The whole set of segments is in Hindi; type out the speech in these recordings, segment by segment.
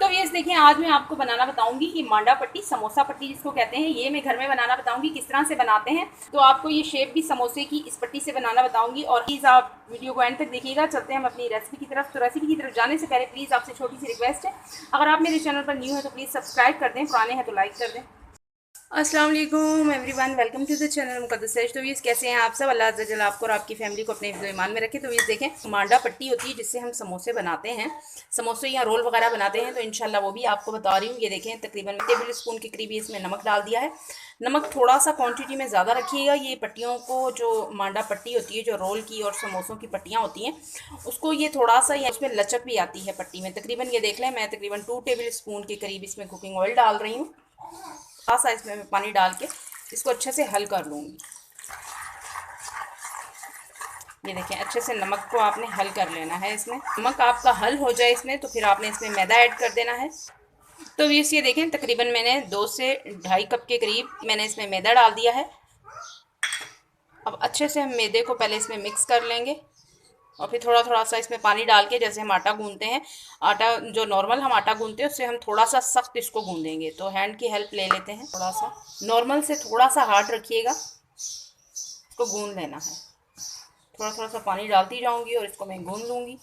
ये देखिए, आज मैं आपको बनाना बताऊंगी कि मांडा पट्टी, समोसा पट्टी जिसको कहते हैं, ये मैं घर में बनाना बताऊंगी किस तरह से बनाते हैं। तो आपको ये शेप भी समोसे की इस पट्टी से बनाना बताऊंगी। और प्लीज़ आप वीडियो को एंड तक देखिएगा। चलते हैं हम अपनी रेसिपी की तरफ। तो रेसिपी की तरफ जाने से पहले प्लीज़ आपसे छोटी सी रिक्वेस्ट है, अगर आप मेरे चैनल पर न्यू है तो प्लीज़ सब्सक्राइब कर दें, पुराने हैं तो लाइक कर दें। अस्सलाम वालेकुम everyone, welcome to the channel Muqaddas says. तो ये कैसे हैं आप सब? अल्लाह अज़्ज़ा वजल आपको और आपकी फैमिली को अपने ईमान में रखे। तो ये देखें, मांडा पट्टी होती है जिससे हम समोसे बनाते हैं, समोसे या रोल वगैरह बनाते हैं। तो इंशाल्लाह वो भी आपको बता रही हूँ। ये देखें, तकरीबन टेबल स्पून के करीब इसमें नमक डाल दिया है। नमक थोड़ा सा क्वान्टिटी में ज़्यादा रखिएगा। ये पट्टियों को, जो मांडा पट्टी होती है, जो रोल की और समोसों की पट्टियाँ होती हैं, उसको ये थोड़ा सा, या इसमें लचक भी आती है पट्टी में। तकरीबन ये देख लें, मैं तकरीबन 2 टेबल स्पून के करीब इसमें कुकिंग ऑयल डाल रही हूँ। थोड़ा सा इसमें मैं पानी डाल के इसको अच्छे से हल कर लूँगी। ये देखें, अच्छे से नमक को आपने हल कर लेना है। इसमें नमक आपका हल हो जाए इसमें, तो फिर आपने इसमें मैदा ऐड कर देना है। तो ये देखें, तकरीबन मैंने 2 से 2.5 कप के करीब मैंने इसमें मैदा डाल दिया है। अब अच्छे से हम मैदे को पहले इसमें मिक्स कर लेंगे और फिर थोड़ा थोड़ा सा इसमें पानी डाल के, जैसे हम आटा गूंदते हैं, आटा जो नॉर्मल हम आटा गूंदते हैं उससे हम थोड़ा सा सख्त इसको गूंदेंगे। तो हैंड की हेल्प ले लेते हैं, थोड़ा सा नॉर्मल से थोड़ा सा हार्ड रखिएगा, इसको गूंद लेना है। थोड़ा थोड़ा सा पानी डालती जाऊंगी और इसको मैं गूंद लूँगी।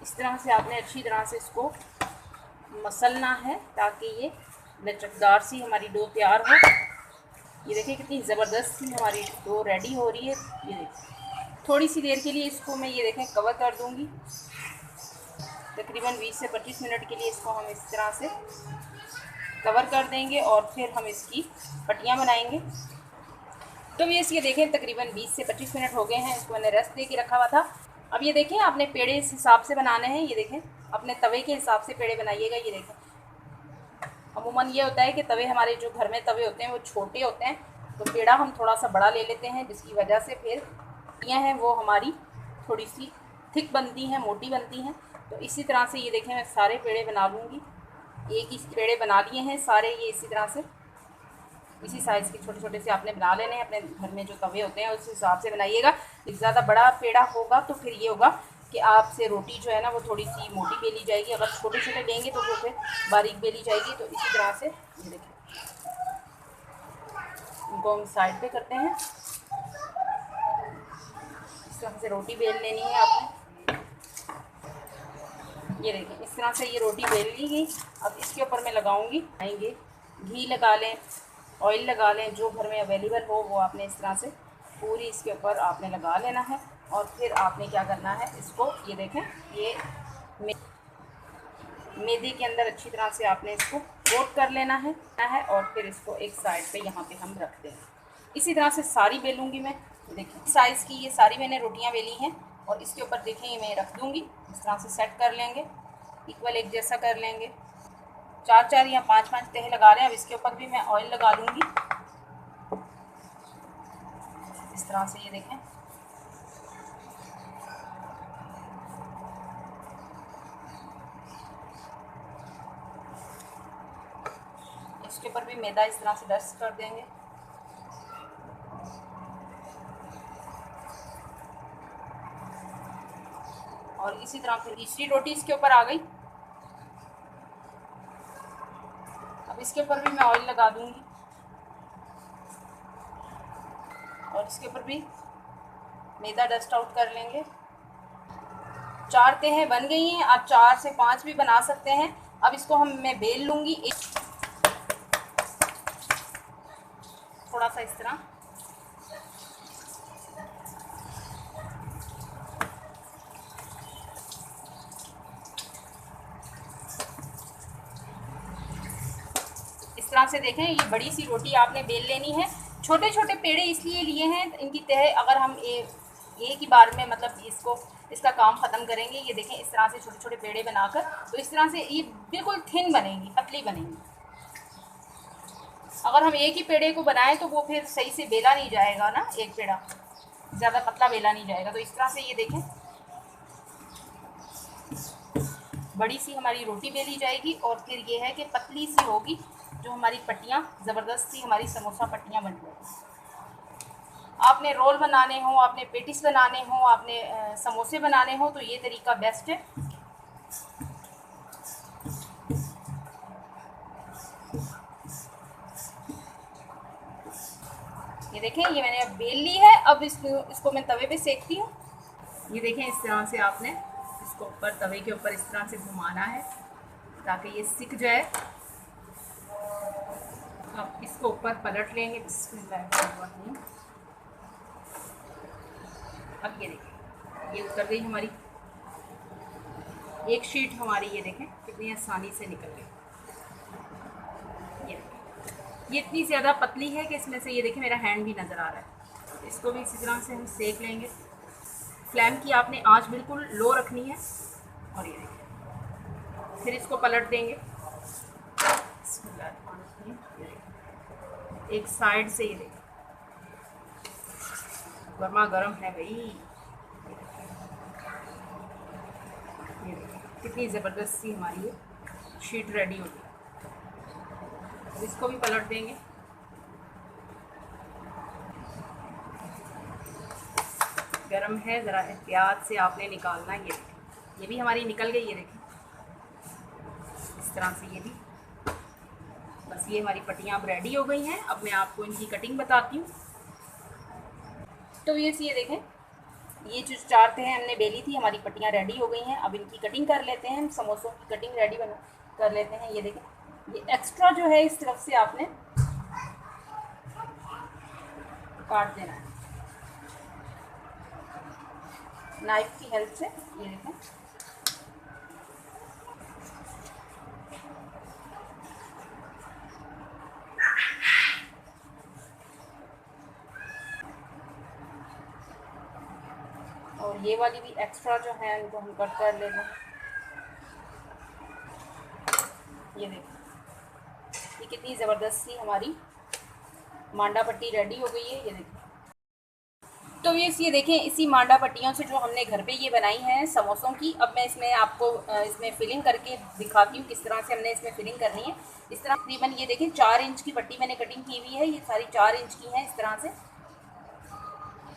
इस तरह से आपने अच्छी तरह से इसको मसलना है ताकि ये लचकदार सी हमारी डो तैयार हो। ये देखिए कितनी ज़बरदस्त सी हमारी डो रेडी हो रही है। ये देखिए, थोड़ी सी देर के लिए इसको मैं, ये देखें, कवर कर दूंगी। तकरीबन 20 से 25 मिनट के लिए इसको हम इस तरह से कवर कर देंगे और फिर हम इसकी पट्टियाँ बनाएंगे। तो ये देखें, तकरीबन 20 से 25 मिनट हो गए हैं। इसको मैंने रेस्ट दे के रखा हुआ था। अब ये देखें, आपने पेड़े इस हिसाब से बनाने हैं। ये देखें, अपने तवे के हिसाब से पेड़े बनाइएगा। ये देखें, अमूमन ये होता है कि तवे, हमारे जो घर में तवे होते हैं वो छोटे होते हैं, तो पेड़ा हम थोड़ा सा बड़ा ले लेते हैं, जिसकी वजह से फिर ये हैं वो हमारी थोड़ी सी थिक बनती हैं, मोटी बनती हैं। तो इसी तरह से ये देखें, मैं सारे पेड़े बना लूँगी। एक ही पेड़े बना लिए हैं सारे। ये इसी तरह से, इसी साइज़ के छोटे छोटे से आपने बना लेने हैं। अपने घर में जो तवे होते हैं उस हिसाब से बनाइएगा। ज़्यादा बड़ा पेड़ा होगा तो फिर ये होगा कि आपसे रोटी जो है ना वो थोड़ी सी मोटी बेली जाएगी। अगर छोटे छोटे लेंगे तो वो फिर बारीक बेली जाएगी। तो इसी तरह से ये देखिए, इनको हम साइड पे करते हैं। इस तरह से रोटी बेल लेनी है आपने। ये देखिए, इस तरह से ये रोटी बेल ली गई। अब इसके ऊपर मैं लगाऊंगी, आएंगे घी लगा लें, ऑयल लगा लें, जो घर में अवेलेबल हो वो आपने इस तरह से पूरी इसके ऊपर आपने लगा लेना है। और फिर आपने क्या करना है, इसको ये देखें, ये मैदे के अंदर अच्छी तरह से आपने इसको कोट कर लेना है और फिर इसको एक साइड पे यहाँ पे हम रख देंगे। इसी तरह से सारी बेलूँगी मैं। देखिए, साइज़ की ये सारी मैंने रोटियाँ बेली हैं और इसके ऊपर देखें ये मैं रख दूँगी। इस तरह से सेट कर लेंगे, इक्वल एक जैसा कर लेंगे। 4-4 या 5-5 तह लगा रहे हैं। अब इसके ऊपर भी मैं ऑयल लगा दूँगी इस तरह से। ये देखें, इसके ऊपर भी मैदा इस तरह से डस्ट कर देंगे। और इसी तरह फिर तीसरी रोटी इसके ऊपर आ गई। अब इसके ऊपर भी मैं ऑयल लगा दूंगी और इसके ऊपर भी मैदा डस्ट आउट कर लेंगे। 4 तहें बन गई हैं। आप 4 से 5 भी बना सकते हैं। अब इसको मैं बेल लूँगी थोड़ा सा इस तरह। इस तरह से देखें, ये बड़ी सी रोटी आपने बेल लेनी है। छोटे छोटे पेड़े इसलिए लिए हैं, इनकी तह अगर हम एक ही बार में, मतलब इसका काम ख़त्म करेंगे। ये देखें, इस तरह से छोटे छोटे पेड़े बनाकर, तो इस तरह से ये बिल्कुल थिन बनेंगी, पतली बनेंगी। अगर हम एक ही पेड़े को बनाएं तो वो फिर सही से बेला नहीं जाएगा ना, एक पेड़ा ज़्यादा पतला बेला नहीं जाएगा। तो इस तरह से ये देखें, बड़ी सी हमारी रोटी बेली जाएगी और फिर ये है कि पतली सी होगी, जो हमारी पट्टियाँ ज़बरदस्त सी हमारी समोसा पट्टियाँ बन जाएगी। आपने रोल बनाने हो, आपने पेटिस बनाने हो, आपने समोसे बनाने हो, तो ये तरीका बेस्ट है। देखें ये मैंने अब बेल ली है। अब इसको मैं तवे पे सेकती हूँ। ये देखें इस तरह से आपने इसको ऊपर तवे के ऊपर इस तरह से घुमाना है ताकि ये सिक जाए। अब इसको ऊपर पलट लेंगे। अब ये देखें ये उतर गई हमारी एक शीट हमारी। ये देखें कितनी आसानी से निकल गई। ये इतनी ज़्यादा पतली है कि इसमें से ये देखें मेरा हैंड भी नज़र आ रहा है। इसको भी इसी तरह से हम सेक लेंगे। फ्लेम की आपने आंच बिल्कुल लो रखनी है। और ये देखें फिर इसको पलट देंगे। एक साइड से ये देखें गर्मा गर्म है भाई। ये देखें कितनी ज़बरदस्त सी हमारी ये शीट रेडी होगी। इसको भी पलट देंगे। गरम है, ज़रा एहतियात से आपने निकालना है। ये भी हमारी निकल गई। ये देखें इस तरह से ये भी। बस ये हमारी पट्टियाँ अब रेडी हो गई हैं। अब मैं आपको इनकी कटिंग बताती हूँ। तो ये देखें ये जो 4 तहें हमने बेली थी हमारी पट्टियाँ रेडी हो गई हैं। अब इनकी कटिंग कर लेते हैं। हम समोसों की कटिंग रेडी कर लेते हैं। ये देखें ये एक्स्ट्रा जो है इस तरफ से आपने काट देना है नाइफ की हेल्प से। ये देखें और ये वाली भी एक्स्ट्रा जो है इनको हम कट कर लेते हैं। ये देखिए ये कितनी ज़बरदस्त सी हमारी मांडा पट्टी रेडी हो गई है। ये देखिए तो ये देखें इसी मांडा पट्टियों से जो हमने घर पे ये बनाई हैं समोसों की। अब मैं इसमें आपको इसमें फिलिंग करके दिखाती हूँ किस तरह से हमने इसमें फिलिंग करनी है। इस तरह तकरीबन ये देखें 4 इंच की पट्टी मैंने कटिंग की हुई है। ये सारी 4 इंच की हैं इस तरह से।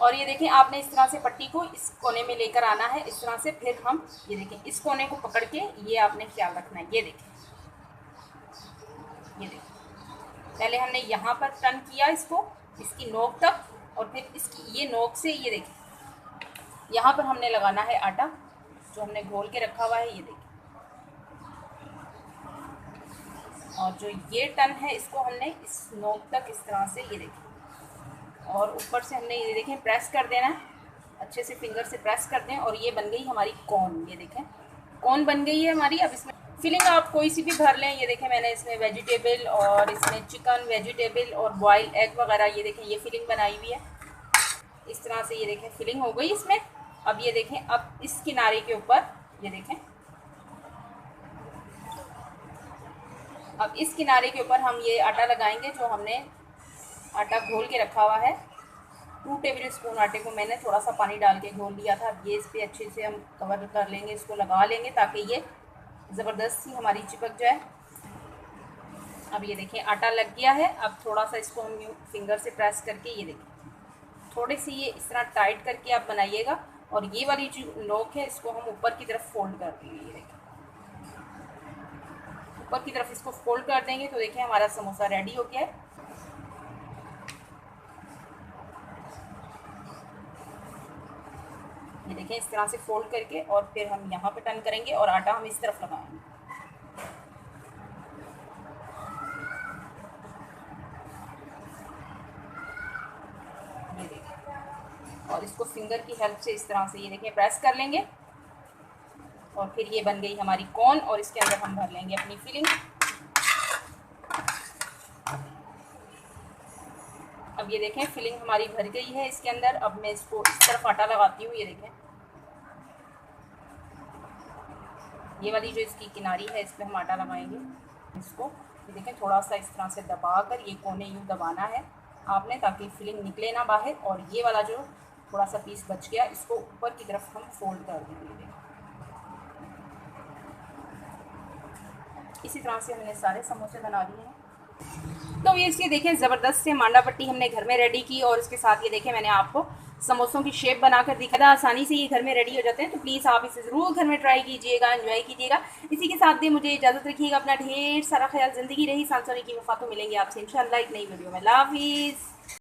और ये देखें आपने इस तरह से पट्टी को इस कोने में लेकर आना है इस तरह से। फिर हम ये देखें इस कोने को पकड़ के ये आपने ख्याल रखना है। ये देखें पहले हमने यहाँ पर टर्न किया इसको इसकी नोक तक और फिर इसकी ये नोक से ये देखिए यहाँ पर हमने लगाना है आटा जो हमने घोल के रखा हुआ है। ये देखिए और जो ये टर्न है इसको हमने इस नोक तक इस तरह से ये देखिए और ऊपर से हमने ये देखें प्रेस कर देना है अच्छे से। फिंगर से प्रेस कर दें और ये बन गई हमारी कोन। ये देखें कोन बन गई है हमारी। अब इसमें फिलिंग आप कोई सी भी भर लें। ये देखें मैंने इसमें वेजिटेबल और इसमें चिकन वेजिटेबल और बॉइल्ड एग वगैरह ये देखें ये फिलिंग बनाई हुई है इस तरह से। ये देखें फिलिंग हो गई इसमें। अब ये देखें अब इस किनारे के ऊपर ये देखें अब इस किनारे के ऊपर हम ये आटा लगाएंगे जो हमने आटा घोल के रखा हुआ है। 2 टेबल स्पून आटे को मैंने थोड़ा सा पानी डाल के घोल लिया था। अब ये इस पर अच्छे से हम कवर कर लेंगे इसको लगा लेंगे ताकि ये ज़बरदस्त सी हमारी चिपक जाए। अब ये देखें आटा लग गया है। अब थोड़ा सा इसको हम यूँ फिंगर से प्रेस करके ये देखें थोड़े से ये इस तरह टाइट करके आप बनाइएगा। और ये वाली जो नोक है इसको हम ऊपर की तरफ फोल्ड कर देंगे। ये देखें ऊपर की तरफ इसको फोल्ड कर देंगे तो देखें हमारा समोसा रेडी हो गया है। ये देखें इस तरह से फोल्ड करके और फिर हम यहाँ पे टर्न करेंगे और आटा हम इस तरफ लगाएंगे। ये देखें और इसको फिंगर की हेल्प से इस तरह से ये देखें प्रेस कर लेंगे और फिर ये बन गई हमारी कोन। और इसके अंदर हम भर लेंगे अपनी फिलिंग। अब ये देखें फिलिंग हमारी भर गई है इसके अंदर। अब मैं इसको इस तरफ आटा लगाती हूँ। ये देखें ये वाली जो इसकी किनारी है इस पर हम आटा लगाएंगे इसको। ये देखें थोड़ा सा इस तरह से दबा कर ये कोने यूँ दबाना है आपने ताकि फिलिंग निकले ना बाहर। और ये वाला जो थोड़ा सा पीस बच गया इसको ऊपर की तरफ हम फोल्ड कर देंगे। इसी तरह से हमने सारे समोसे बना लिए हैं। तो ये देखें ज़बरदस्त से मांडा पट्टी हमने घर में रेडी की और इसके साथ ये देखें मैंने आपको समोसों की शेप बनाकर दिखाया। आसानी से ये घर में रेडी हो जाते हैं। तो प्लीज़ आप इसे ज़रूर घर में ट्राई कीजिएगा, एंजॉय कीजिएगा। इसी के साथ भी मुझे इजाज़त रखिएगा। अपना ढेर सारा ख्याल। ज़िंदगी रही सांसों की वफा। तो मिलेंगे आपसे इंशाल्लाह एक नई वीडियो में। अल्लाह हाफिज़।